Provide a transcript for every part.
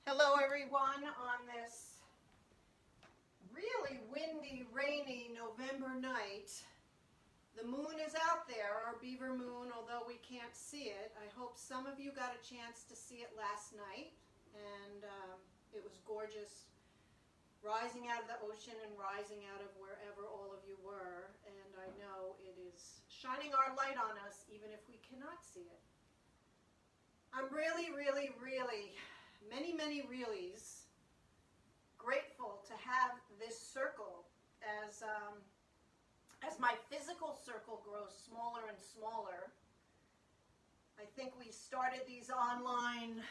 Hello everyone on this really windy, rainy November night. The moon is out there, our beaver moon, although we can't see it. I hope some of you got a chance to see it last night, and it was gorgeous, rising out of the ocean and rising out of wherever all of you were, and I know it is shining our light on us even if we cannot see it. I'm really, many reallys grateful to have this circle as my physical circle grows smaller and smaller. I think we started these online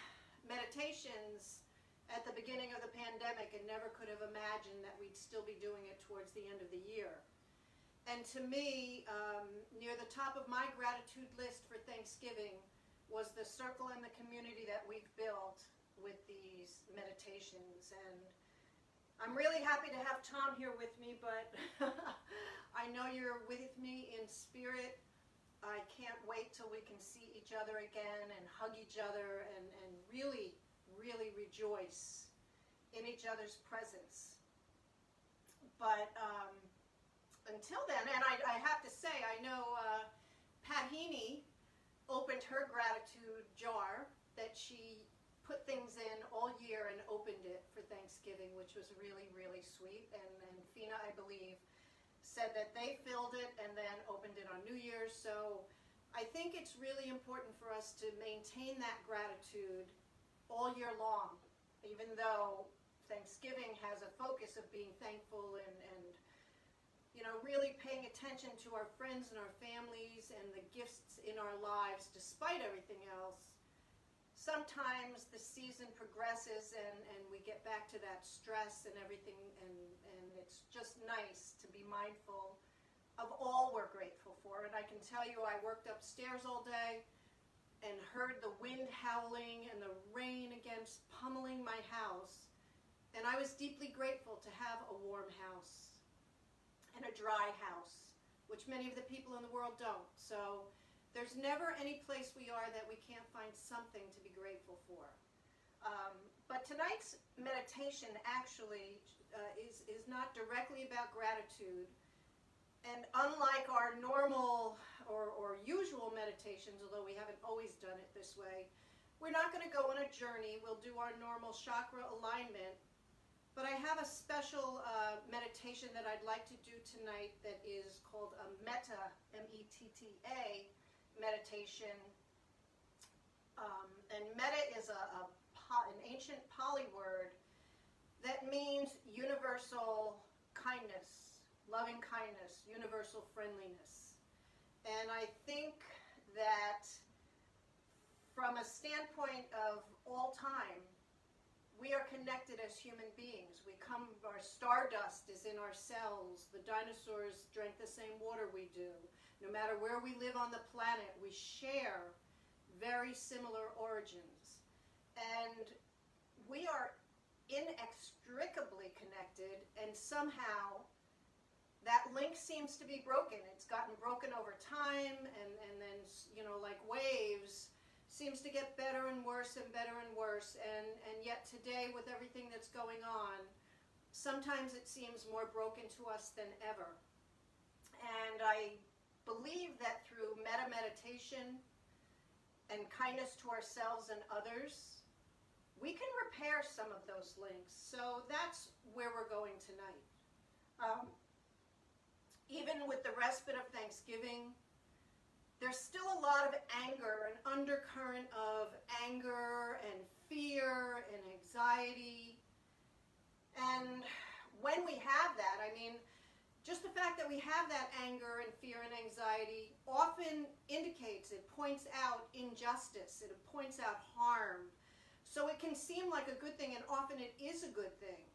meditations at the beginning of the pandemic and never could have imagined that we'd still be doing it towards the end of the year. And to me, near the top of my gratitude list for Thanksgiving was the circle and the community that we've built with these meditations. And I'm really happy to have Tom here with me, but I know you're with me in spirit. I can't wait till we can see each other again and hug each other and really rejoice in each other's presence. But until then, and I have to say, I know Pat Heaney opened her gratitude jar that she put things in all year and opened it for Thanksgiving, which was really sweet. And Fina, I believe, said that they filled it and then opened it on New Year's. So I think it's really important for us to maintain that gratitude all year long, even though Thanksgiving has a focus of being thankful and you know, really paying attention to our friends and our families and the gifts in our lives despite everything else. Sometimes the season progresses and we get back to that stress and everything, and it's just nice to be mindful of all we're grateful for. And I can tell you, I worked upstairs all day and heard the wind howling and the rain against pummeling my house, and I was deeply grateful to have a warm house and a dry house, which many of the people in the world don't. So there's never any place we are that we can't find something to be grateful for. But tonight's meditation actually is not directly about gratitude. And unlike our normal or usual meditations, although we haven't always done it this way, we're not going to go on a journey. We'll do our normal chakra alignment. But I have a special meditation that I'd like to do tonight that is called a Metta, M-E-T-T-A, meditation. And Metta is an ancient Pali word that means universal kindness, loving kindness, universal friendliness. And I think that from a standpoint of all time, we are connected as human beings. Our stardust is in our cells. The dinosaurs drank the same water we do. No matter where we live on the planet, we share very similar origins. And we are inextricably connected, and somehow that link seems to be broken. It's gotten broken over time, and then, you know, like waves, seems to get better and worse and better and worse, and yet today, with everything that's going on, sometimes it seems more broken to us than ever. And I believe that through metta meditation and kindness to ourselves and others, we can repair some of those links. So that's where we're going tonight. Even with the respite of Thanksgiving, there's still a lot of anger, an undercurrent of anger and fear and anxiety. And when we have that, I mean, just the fact that we have that anger and fear and anxiety often indicates, it points out injustice, it points out harm. So it can seem like a good thing, and often it is a good thing.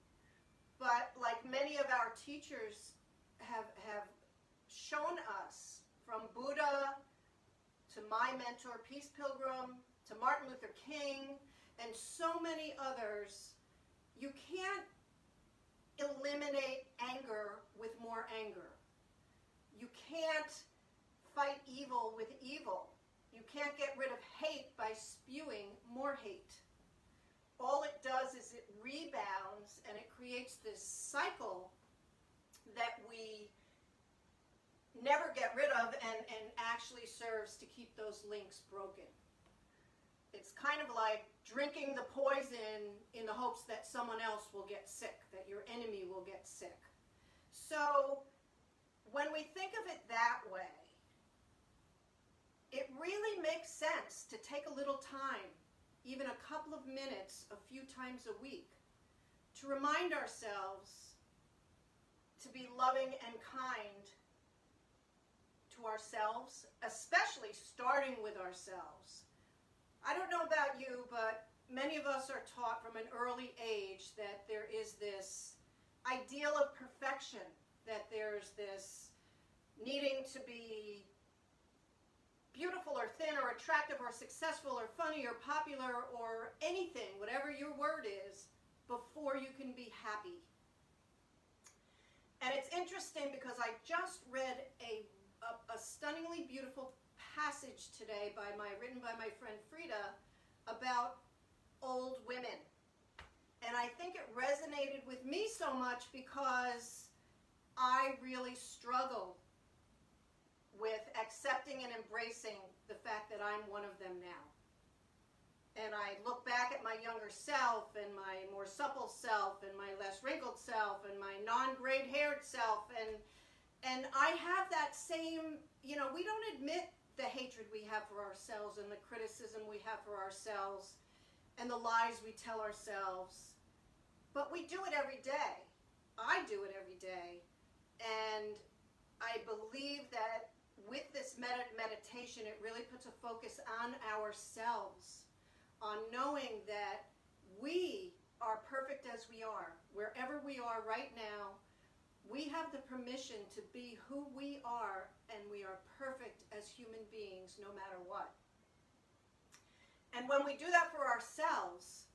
But like many of our teachers have shown us, from Buddha to my mentor, Peace Pilgrim, to Martin Luther King, and so many others, you can't eliminate anger with more anger. You can't fight evil with evil. You can't get rid of hate by spewing more hate. All it does rebounds and it creates this cycle that we never get rid of and actually serves to keep those links broken. It's kind of like drinking the poison in the hopes that someone else will get sick, that your enemy will get sick. So when we think of it that way, it really makes sense to take a little time, even a couple of minutes, a few times a week, to remind ourselves to be loving and kind to ourselves, especially starting with ourselves. I don't know about you, but many of us are taught from an early age that there is this ideal of perfection, that there's this needing to be beautiful or thin or attractive or successful or funny or popular or anything, whatever your word is, before you can be happy. And it's interesting because I just read a stunningly beautiful passage today written by my friend Frida about old women. And I think it resonated with me so much because I really struggle with accepting and embracing the fact that I'm one of them now. And I look back at my younger self and my more supple self and my less wrinkled self and my non-grayed haired self, and I have that same, we don't admit the hatred we have for ourselves and the criticism we have for ourselves and the lies we tell ourselves, but we do it every day. I do it every day, and I believe that with this meditation, it really puts a focus on ourselves, on knowing that we are perfect as we are. Wherever we are right now, we have the permission to be who we are, and we are perfect as human beings no matter what. And when we do that for ourselves,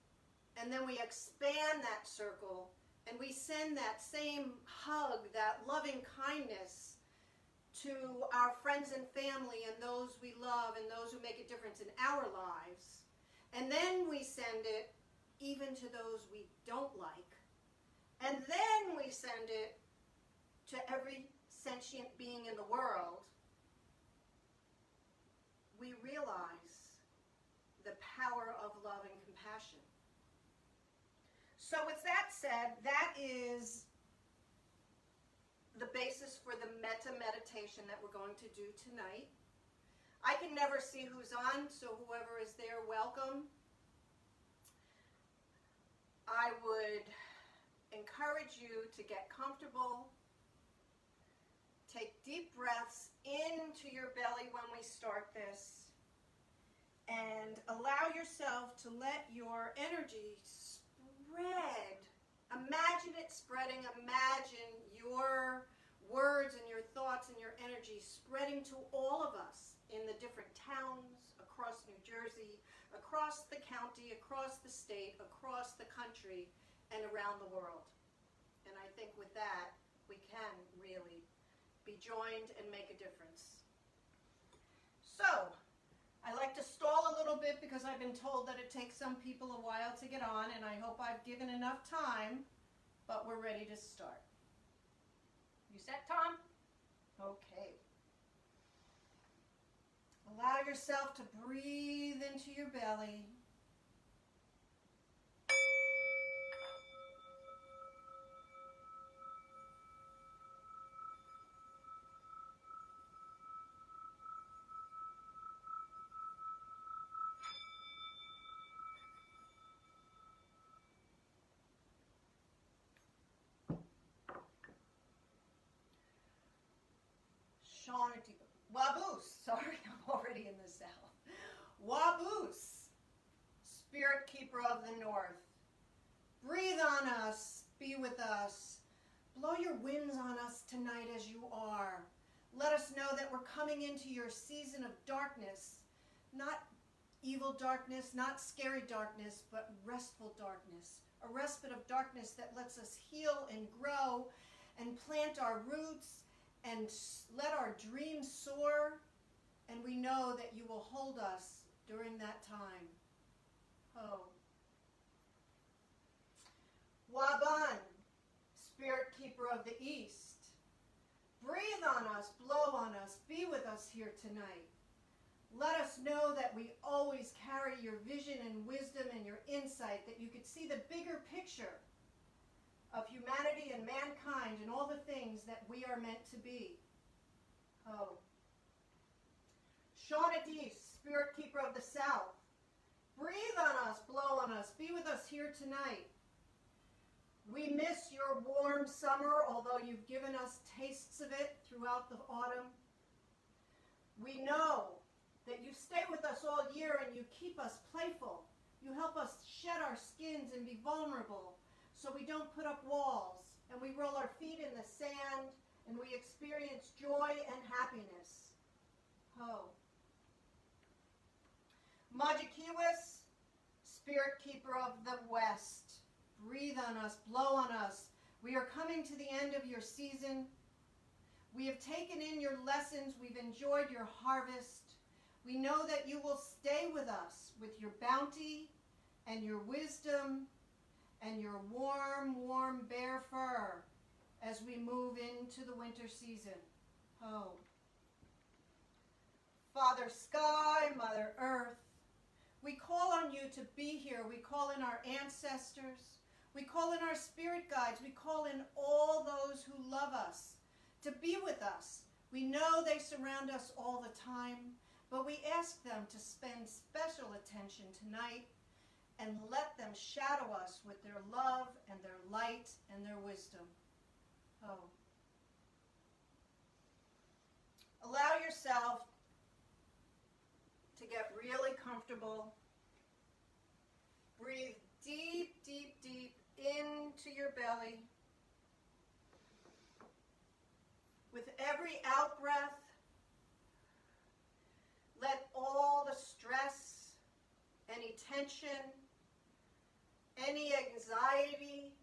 and then we expand that circle, and we send that same hug, that loving kindness to our friends and family and those we love and those who make a difference in our lives. And then we send it even to those we don't like. And then we send it to every sentient being in the world. We realize the power of love and compassion. So with that said, that is the basis for the Metta Meditation that we're going to do tonight. I can never see who's on, so whoever is there, welcome. I would encourage you to get comfortable. Take deep breaths into your belly when we start this. And allow yourself to let your energy spread. Imagine it spreading. Imagine your words and your thoughts and your energy spreading to all of us in the different towns across New Jersey, across the county, across the state, across the country, and around the world. And I think with that, we can really be joined and make a difference. So, I like to stall a little bit because I've been told that it takes some people a while to get on, and I hope I've given enough time, but we're ready to start. You set, Tom? Okay. Allow yourself to breathe into your belly. Waboose, sorry, I'm already in the cell. Waboose, Spirit Keeper of the North. Breathe on us, be with us. Blow your winds on us tonight as you are. Let us know that we're coming into your season of darkness. Not evil darkness, not scary darkness, but restful darkness. A respite of darkness that lets us heal and grow and plant our roots and let our dreams soar, and we know that you will hold us during that time. Oh. of the east, breathe on us, blow on us, be with us here tonight. Let us know that we always carry your vision and wisdom and your insight, that you could see the bigger picture of humanity and mankind and all the things that we are meant to be. Oh. Shawnee, Spirit Keeper of the South, breathe on us, blow on us, be with us here tonight. We miss your warm summer, although you've given us tastes of it throughout the autumn. We know that you stay with us all year and you keep us playful. You help us shed our skins and be vulnerable so we don't put up walls, and we roll our feet in the sand and we experience joy and happiness. Ho. Majikiwis, Spirit Keeper of the West, breathe on us, blow on us. We are coming to the end of your season. We have taken in your lessons. We've enjoyed your harvest. We know that you will stay with us with your bounty and your wisdom and your warm, warm bear fur as we move into the winter season. Oh. Father Sky, Mother Earth, we call on you to be here. We call in our ancestors. We call in our spirit guides. We call in all those who love us to be with us. We know they surround us all the time, but we ask them to spend special attention tonight and let them shadow us with their love and their light and their wisdom. Oh. Allow yourself to get really comfortable. Breathe deep, deep, deep into your belly. With every out-breath, let all the stress, any tension, any anxiety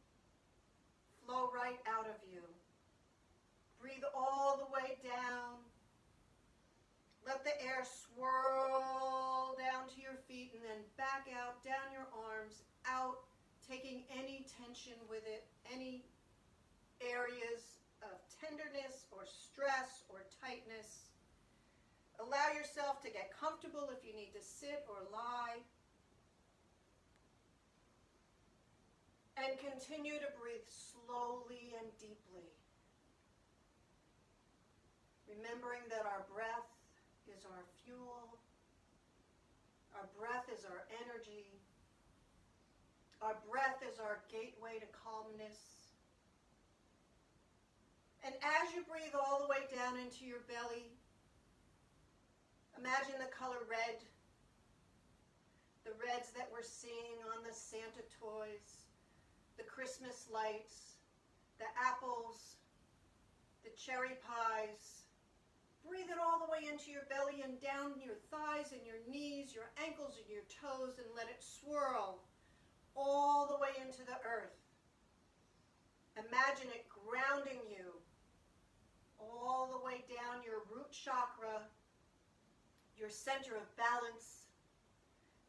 flow right out of you. Breathe all the way down. Let the air swirl down to your feet and then back out, down your arms, out, taking any tension with it, any areas of tenderness or stress or tightness. Allow yourself to get comfortable if you need to sit or lie. And continue to breathe slowly and deeply. Remembering that our breath is our fuel. Our breath is our energy. Our breath is our gateway to calmness. And as you breathe all the way down into your belly, imagine the color red. The reds that we're seeing on the Santa toys, the Christmas lights, the apples, the cherry pies. Breathe it all the way into your belly and down your thighs and your knees, your ankles and your toes, and let it swirl all the way into the earth. Imagine it grounding you all the way down your root chakra, your center of balance,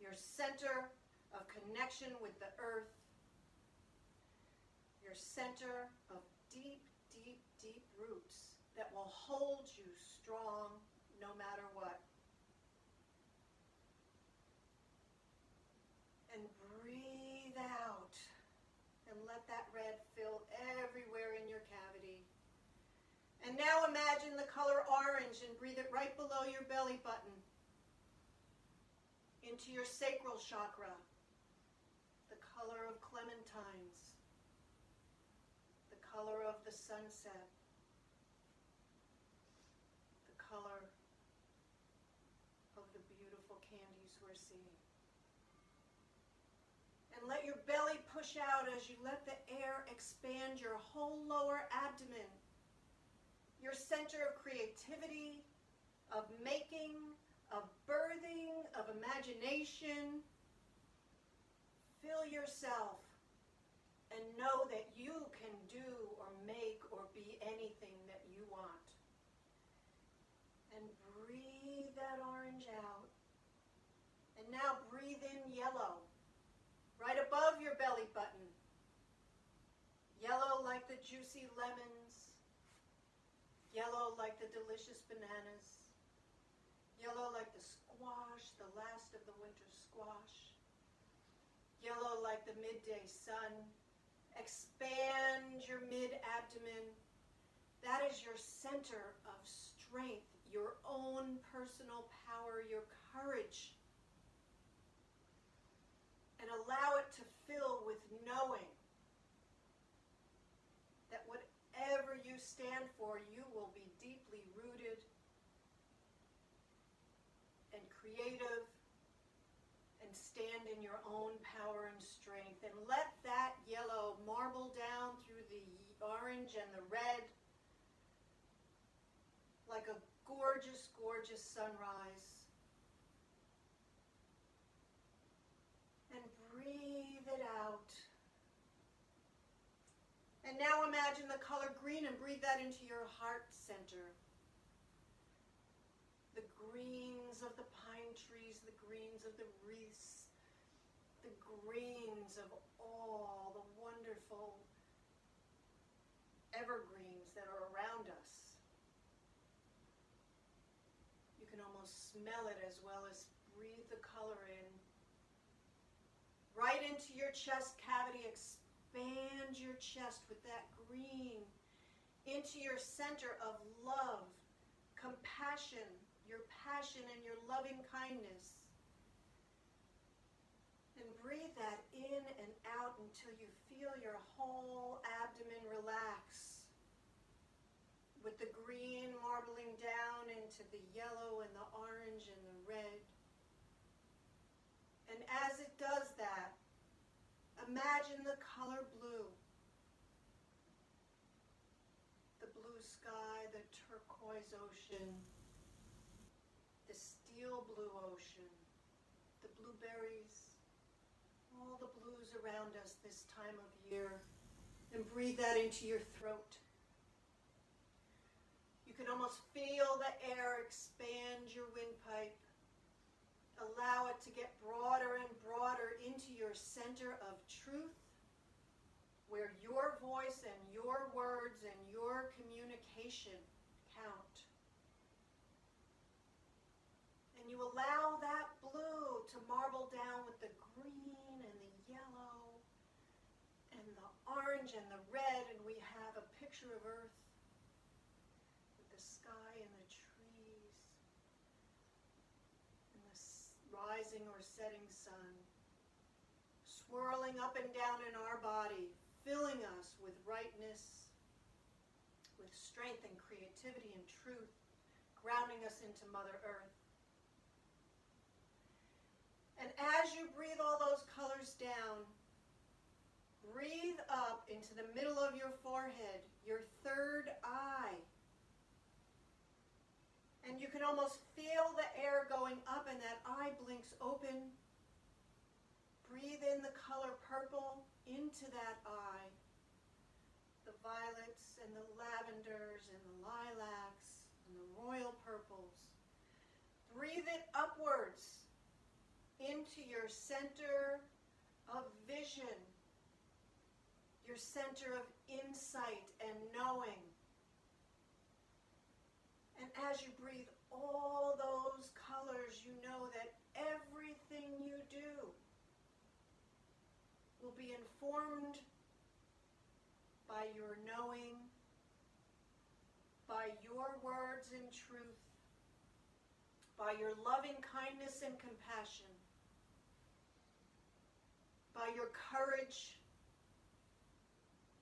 your center of connection with the earth, your center of deep, deep, deep roots that will hold you strong no matter what. And breathe out and let that red fill everywhere in your cavity. And now imagine the color orange and breathe it right below your belly button into your sacral chakra, the color of clementines, the color of the sunset, the color of the beautiful candies we're seeing. And let your belly push out as you let the air expand your whole lower abdomen, your center of creativity, of making, of birthing, of imagination. Fill yourself and know that you can do or make or be anything that you want. And breathe that orange out. And now breathe in yellow, right above your belly button. Yellow like the the juicy lemons, yellow like the delicious bananas, yellow like the squash, the last of the winter squash, yellow like the midday sun. Expand your mid-abdomen. That is your center of strength, your own personal power, your courage. And allow it to fill with knowing that whatever you stand for, you will be deeply rooted and creative and stand in your own power and strength. And let that yellow marble down through the orange and the red like a gorgeous, gorgeous sunrise. And breathe it out. And now imagine the color green and breathe that into your heart center. The greens of the pine trees, the greens of the wreaths, the greens of all the wonderful evergreens that are around us. You can almost smell it as well as breathe the color in. Right into your chest cavity, expand your chest with that green into your center of love, compassion, your passion and your loving kindness. And breathe that in and out until you feel your whole abdomen relax, with the green marbling down into the yellow and the orange and the red. And as it does that, imagine the color blue. The blue sky, the turquoise ocean, the steel blue ocean, the blueberries, all the blues around us this time of year. And breathe that into your throat. You can almost feel the air expand your windpipe. Allow it to get broader and broader into your center of truth, where your voice and your words and your communication count. And you allow that blue to marble down with the green and the yellow and the orange and the red, and we have a picture of Earth with the sky and the trees and the rising or setting sun swirling up and down in our body, filling us with rightness, with strength and creativity and truth, grounding us into Mother Earth. And as you breathe all those colors down, breathe up into the middle of your forehead, your third eye. And you can almost feel the air going up and that eye blinks open. Breathe in the color purple into that eye. The violets and the lavenders and the lilacs and the royal purples. Breathe it upwards into your center of vision, your center of insight and knowing. And as you breathe all those colors, you know that everything you do will be informed by your knowing, by your words in truth, by your loving kindness and compassion, by your courage,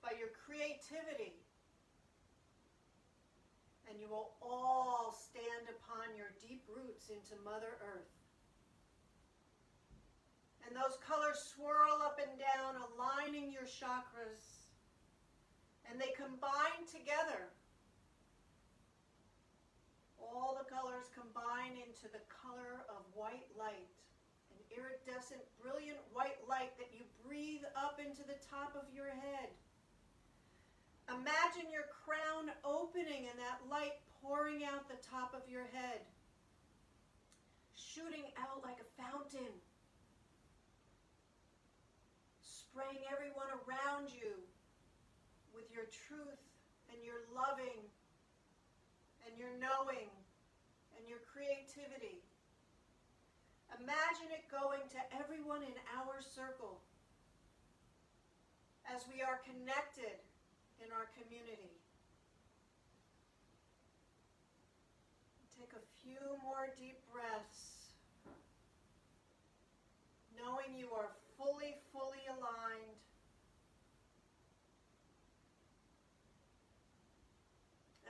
by your creativity. And you will all stand upon your deep roots into Mother Earth. And those colors swirl up and down, aligning your chakras. And they combine together. All the colors combine into the color of white light. An iridescent, brilliant white light that you breathe up into the top of your head. Imagine your crown opening and that light pouring out the top of your head, shooting out like a fountain, spraying everyone around you with your truth and your loving and your knowing and your creativity. Imagine it going to everyone in our circle as we are connected in our community. Take a few more deep breaths, knowing you are fully, fully aligned.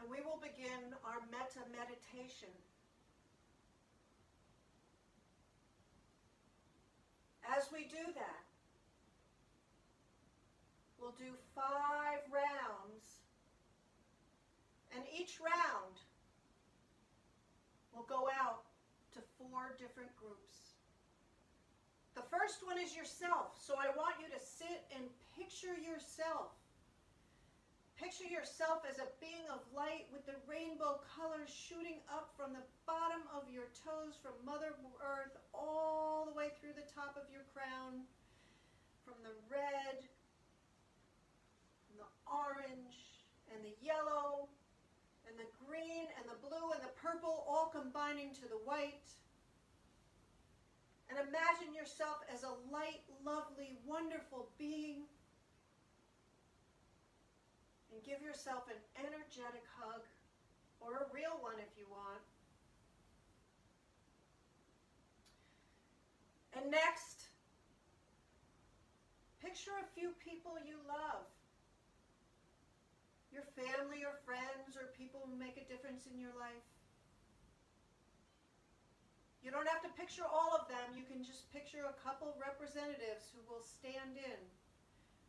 And we will begin our Metta Meditation. As we do that, we'll do 5 rounds, and each round will go out to 4 different groups. The first one is yourself, so I want you to sit and picture yourself. Picture yourself as a being of light with the rainbow colors shooting up from the bottom of your toes, from Mother Earth all the way through the top of your crown, from the red, and the orange, and the yellow, and the green, and the blue, and the purple, all combining to the white. And imagine yourself as a light, lovely, wonderful being. And give yourself an energetic hug, or a real one if you want. And next, picture a few people you love. Your family or friends or people who make a difference in your life. You don't have to picture all of them. You can just picture a couple representatives who will stand in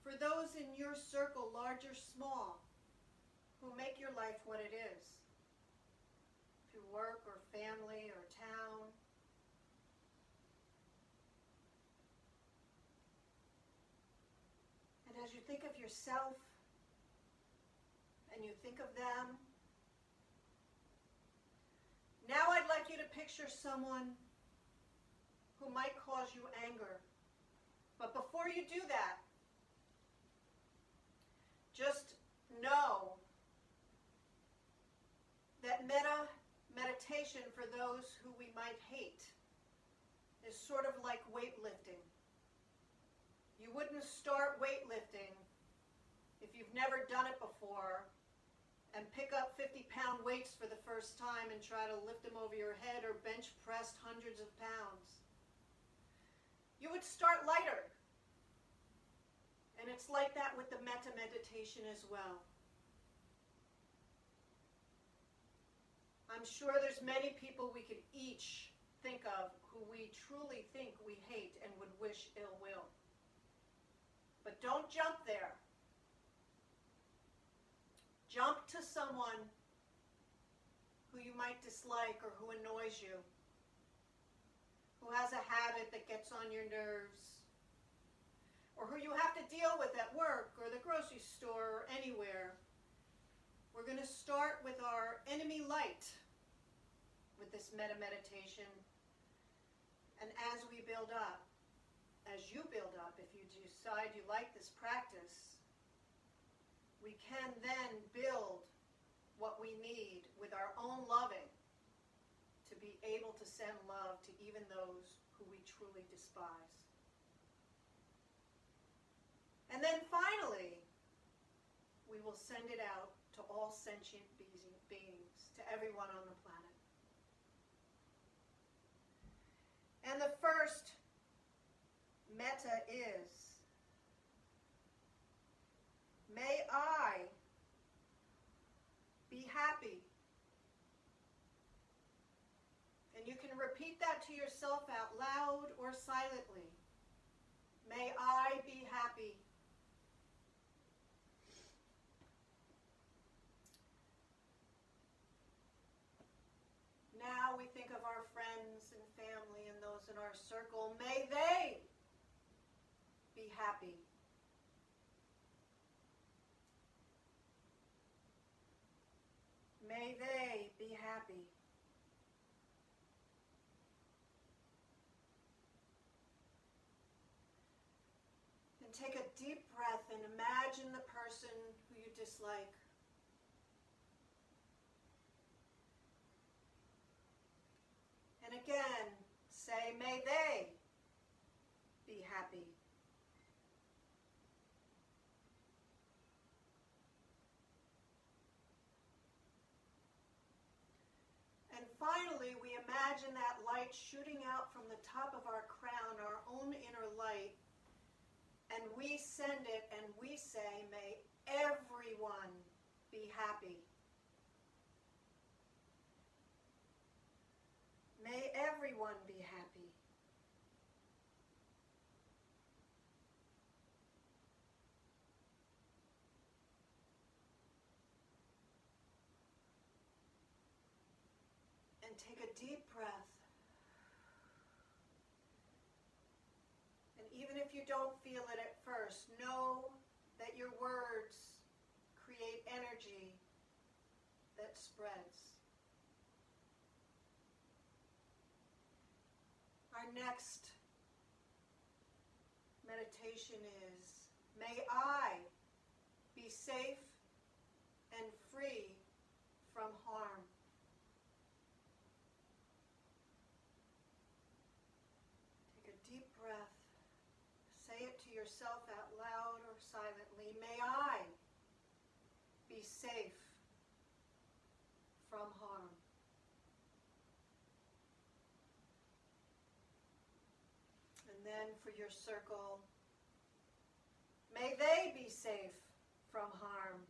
for those in your circle, large or small, who make your life what it is, through work or family or town. And as you think of yourself and you think of them, now I'd like you to picture someone who might cause you anger. But before you do that, just know that Metta Meditation, for those who we might hate, is sort of like weightlifting. You wouldn't start weightlifting if you've never done it before and pick up 50-pound weights for the first time and try to lift them over your head or bench press hundreds of pounds. You would start lighter. And it's like that with the Metta Meditation as well. I'm sure there's many people we could each think of who we truly think we hate and would wish ill will. But don't jump there. Jump to someone who you might dislike or who annoys you, who has a habit that gets on your nerves, or who you have to deal with at work or the grocery store or anywhere. We're going to start with our enemy light with this Metta Meditation. And as we build up, as you build up, if you decide you like this practice, we can then build what we need with our own loving to be able to send love to even those who we truly despise. And then finally, we will send it out to all sentient beings, to everyone on the planet. And the first metta is, may I be happy. And you can repeat that to yourself out loud or silently. May I be happy. Now we think of our friends and family and those in our circle. May they be happy. May they be happy. And take a deep breath and imagine the person who you dislike like. And again, say, may they be happy. And finally, we imagine that light shooting out from the top of our crown, our own inner light, and we send it and we say, may everyone be happy. May everyone be happy. And take a deep breath. And even if you don't feel it at first, know that your words create energy that spreads. Our next meditation is, may I be safe and free from harm. Take a deep breath. Say it to yourself out loud or silently. May I be safe from harm. And then for your circle, may they be safe from harm.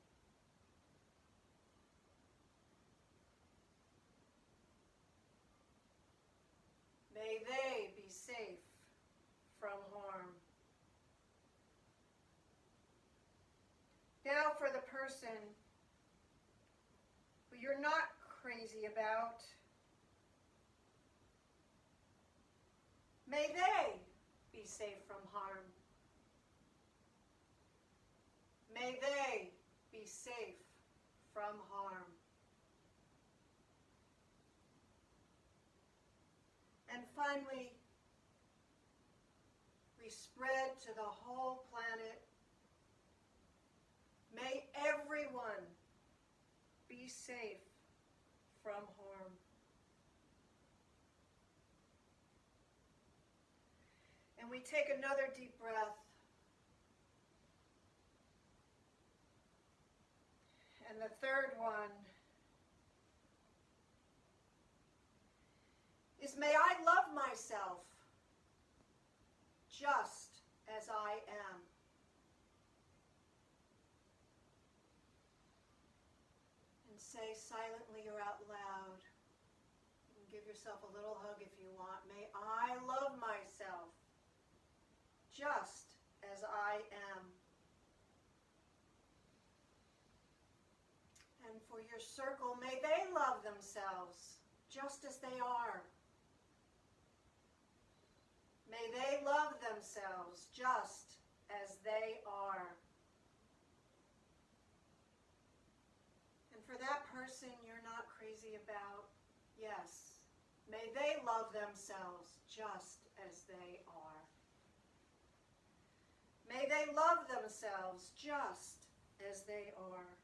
May they be safe from harm. Now for the person who you're not crazy about, may they be safe from harm. May they be safe from harm. And finally, we spread to the whole planet. May everyone be safe from harm. And we take another deep breath. And the third one is, may I love myself just as I am. And say silently or out loud, you can give yourself a little hug if you want, may I love myself just as I am. And for your circle, may they love themselves just as they are. May they love themselves just as they are. And for that person you're not crazy about, yes, may they love themselves just as they are. May they love themselves just as they are.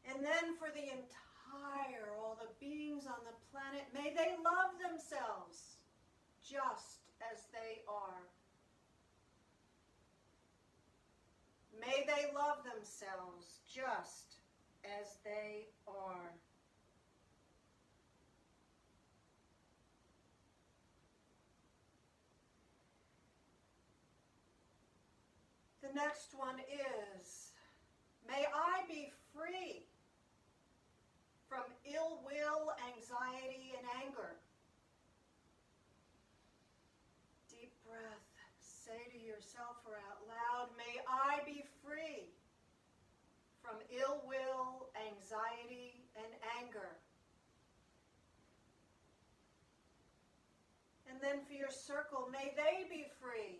And then for the entire, all the beings on the planet, may they love themselves just as they are. May they love themselves just as they are. The next one is, may I be free from ill will, anxiety, and anger. Deep breath. Say to yourself or out loud, may I be free from ill will, anxiety, and anger. And then for your circle, may they be free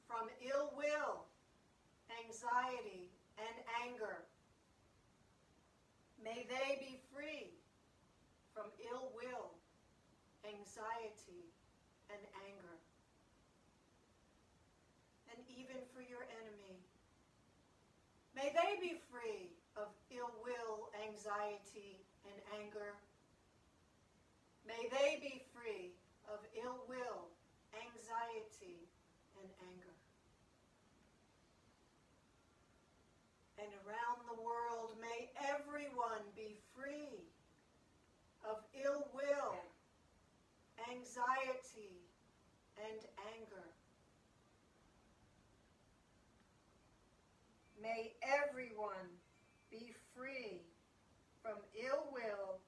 from ill will, anxiety, and anger. May they be free from ill will, anxiety, and anger. And even for your enemy, May they be free of ill will, anxiety, and anger. May they be free of ill will, anxiety, and anger. And around the world, may everyone be free of ill will, anxiety, and anger. May everyone be free from ill will,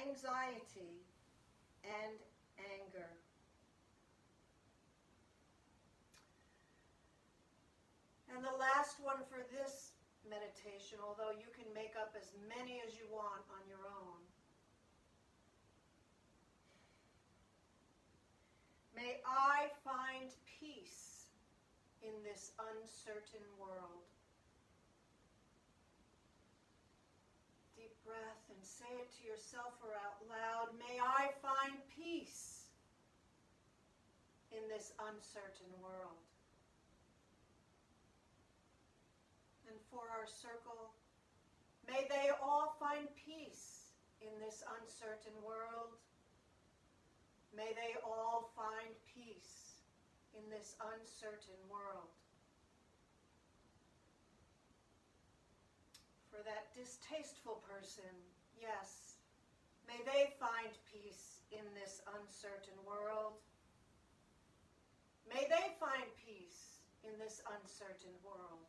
anxiety, and anger. And the last one for this meditation, although you can make up as many as you want on your own. May I find peace in this uncertain world. Deep breath and say it to yourself or out loud. May I find peace in this uncertain world. And for our circle, may they all find peace in this uncertain world. May they all find peace in this uncertain world. For that distasteful person, yes, may they find peace in this uncertain world. May they find peace in this uncertain world.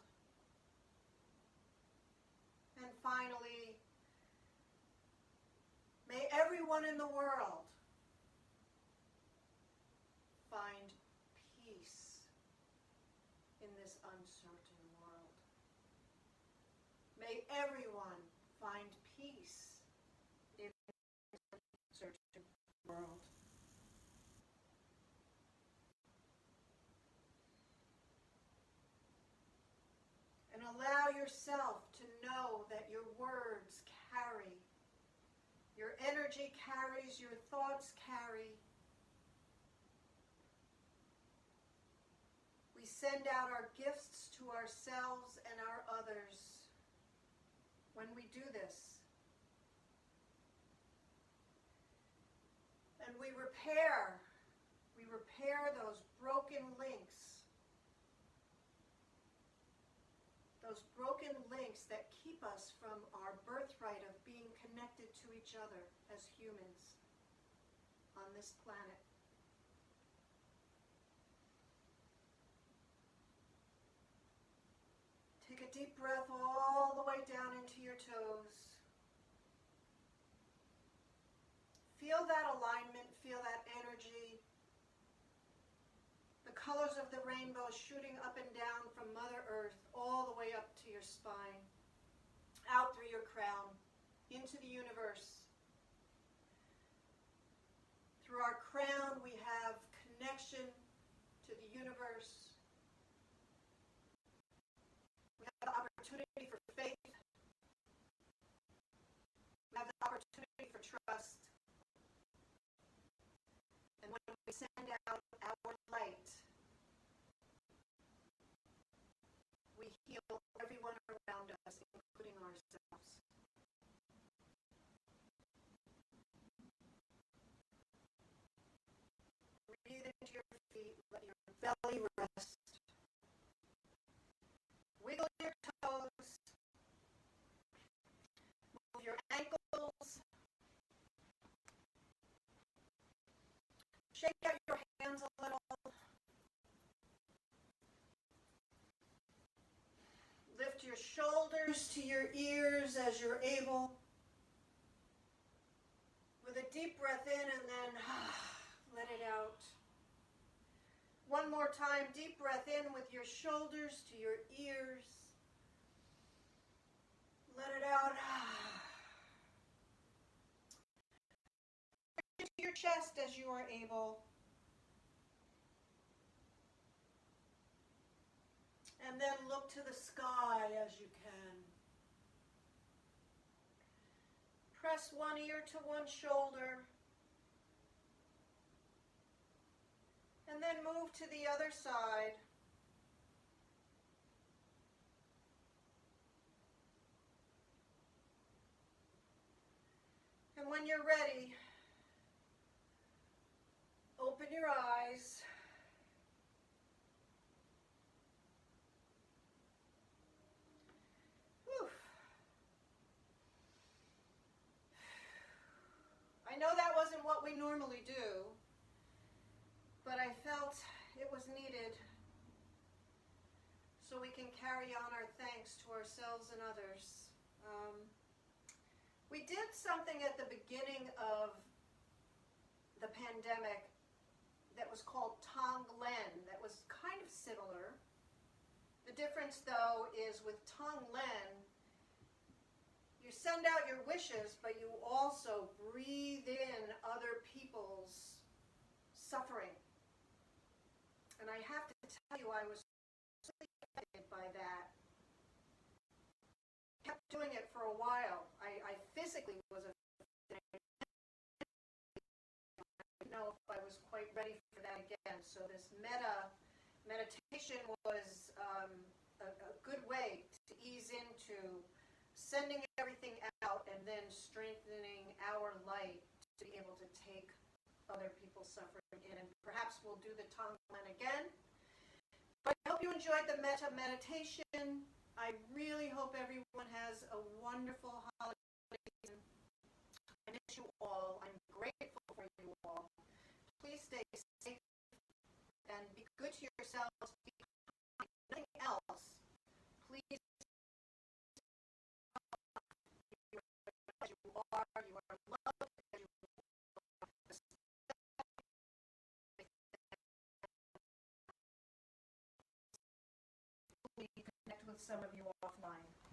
And finally, may everyone in the world find peace in this uncertain world. May everyone find peace in this uncertain world. And allow yourself to know that your words carry, your energy carries, your thoughts carry. We send out our gifts to ourselves and our others when we do this. And we repair those broken links. Those broken links that keep us from our birthright of being connected to each other as humans on this planet. Take a deep breath all the way down into your toes. Feel that alignment, feel that energy. The colors of the rainbow shooting up and down from Mother Earth all the way up to your spine, out through your crown, into the universe. Through our crown we have connection to the universe. We have the opportunity for faith. We have the opportunity for trust. And when we send out our light, we heal everyone around us, including ourselves. Breathe into your feet, let your belly rest. Wiggle your toes. Move your ankles. Shake out your hands a little. Lift your shoulders to your ears as you're able. With a deep breath in and then let it out. One more time, deep breath in with your shoulders to your ears. Let it out. Into your chest as you are able. And then look to the sky as you can. Press one ear to one shoulder. And then move to the other side. And when you're ready, open your eyes. Whew. I know that wasn't what we normally do, but I felt it was needed so we can carry on our thanks to ourselves and others. We did something at the beginning of the pandemic that was called Tonglen, that was kind of similar. The difference, though, is with Tonglen, you send out your wishes, but you also breathe in other people's suffering. And I have to tell you, I was really affected by that. I kept doing it for a while. I physically was affected. I didn't know if I was quite ready for that again. So this Metta Meditation was a good way to ease into sending everything out and then strengthening our light to be able to take other people's suffering in. And perhaps we'll do the Tonglen again. But I hope you enjoyed the Metta Meditation. I really hope everyone has a wonderful holiday season. I miss you all. I'm grateful for you all. Please stay safe and be good to yourselves. Be kind. Nothing else. Please. You are as you are. You are loved as you are. We connect with some of you offline.